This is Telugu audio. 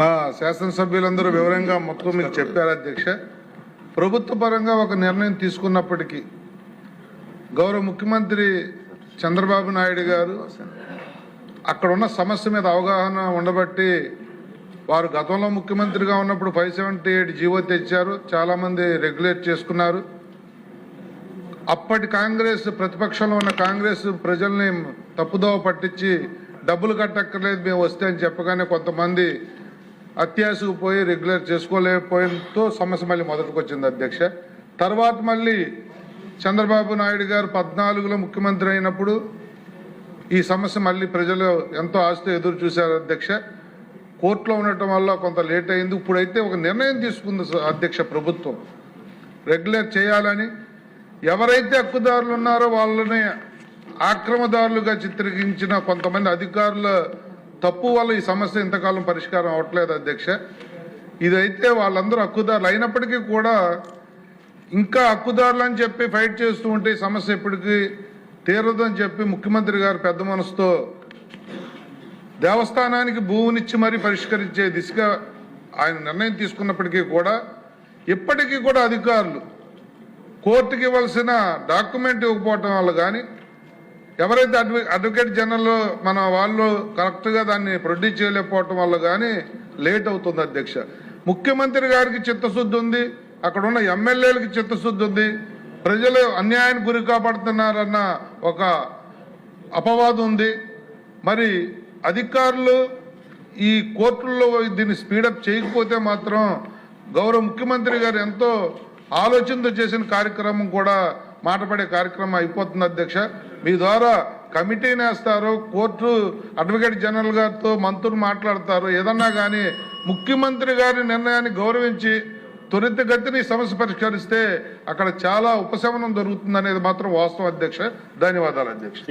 మా శాసనసభ్యులందరూ వివరంగా మొత్తం మీకు చెప్పారు అధ్యక్ష. ప్రభుత్వ పరంగా ఒక నిర్ణయం తీసుకున్నప్పటికీ గౌరవ ముఖ్యమంత్రి చంద్రబాబు నాయుడు గారు అక్కడ ఉన్న సమస్య మీద అవగాహన ఉండబట్టి వారు గతంలో ముఖ్యమంత్రిగా ఉన్నప్పుడు 578 జీవో తెచ్చారు. చాలామంది రెగ్యులేట్ చేసుకున్నారు. అప్పటి కాంగ్రెస్ ప్రతిపక్షంలో ఉన్న కాంగ్రెస్ ప్రజల్ని తప్పుదోవ పట్టించి డబ్బులు కట్టక్కర్లేదు మేము వస్తే అని చెప్పగానే కొంతమంది అత్యాశకు పోయి రెగ్యులర్ చేసుకోలేకపోయినతో సమస్య మళ్ళీ మొదటికి వచ్చింది అధ్యక్ష. తర్వాత మళ్ళీ చంద్రబాబు నాయుడు గారు 14లో ముఖ్యమంత్రి అయినప్పుడు ఈ సమస్య మళ్ళీ ప్రజలు ఎంతో ఆశతో ఎదురు చూశారు అధ్యక్ష. కోర్టులో ఉండటం వల్ల కొంత లేట్ అయింది. ఇప్పుడైతే ఒక నిర్ణయం తీసుకుంది అధ్యక్ష ప్రభుత్వం రెగ్యులర్ చేయాలని. ఎవరైతే హక్కుదారులు ఉన్నారో వాళ్ళని ఆక్రమదారులుగా చిత్రీకరించిన కొంతమంది అధికారుల తప్పు వల్ల ఈ సమస్య ఇంతకాలం పరిష్కారం అవ్వట్లేదు అధ్యక్ష. ఇదైతే వాళ్ళందరూ హక్కుదారులు అయినప్పటికీ కూడా ఇంకా హక్కుదారులు అని చెప్పి ఫైట్ చేస్తూ ఉంటే ఈ సమస్య ఎప్పటికీ తీరదని చెప్పి ముఖ్యమంత్రి గారు పెద్ద మనసుతో దేవస్థానానికి భూమినిచ్చి మరీ పరిష్కరించే దిశగా ఆయన నిర్ణయం తీసుకున్నప్పటికీ కూడా ఇప్పటికీ కూడా అధికారులు కోర్టుకి ఇవ్వాల్సిన డాక్యుమెంట్ ఇవ్వకపోవటం వల్ల కానీ ఎవరైతే అడ్వకేట్ జనరల్ మన వాళ్ళు కరెక్ట్గా దాన్ని ప్రొడ్యూస్ చేయలేకపోవటం వల్ల కానీ లేట్ అవుతుంది అధ్యక్ష. ముఖ్యమంత్రి గారికి చిత్తశుద్ధి ఉంది, అక్కడ ఉన్న ఎమ్మెల్యేలకి చిత్తశుద్ధి ఉంది, ప్రజలు అన్యాయానికి గురి కాపాడుతున్నారన్న ఒక అపవాదం ఉంది. మరి అధికారులు ఈ కోర్టుల్లో దీన్ని స్పీడప్ చేయకపోతే మాత్రం గౌరవ ముఖ్యమంత్రి గారు ఎంతో ఆలోచనతో చేసిన కార్యక్రమం కూడా మాటపడే కార్యక్రమం అయిపోతుంది అధ్యక్ష. మీ ద్వారా కమిటీని వేస్తారు, కోర్టు అడ్వకేట్ జనరల్ గారితో మంత్రులు మాట్లాడతారు. ఏదన్నా కానీ ముఖ్యమంత్రి గారి నిర్ణయాన్ని గౌరవించి త్వరితగతిని సమస్య పరిష్కరిస్తే అక్కడ చాలా ఉపశమనం దొరుకుతుంది అనేది మాత్రం వాస్తవం అధ్యక్ష. ధన్యవాదాలు అధ్యక్ష.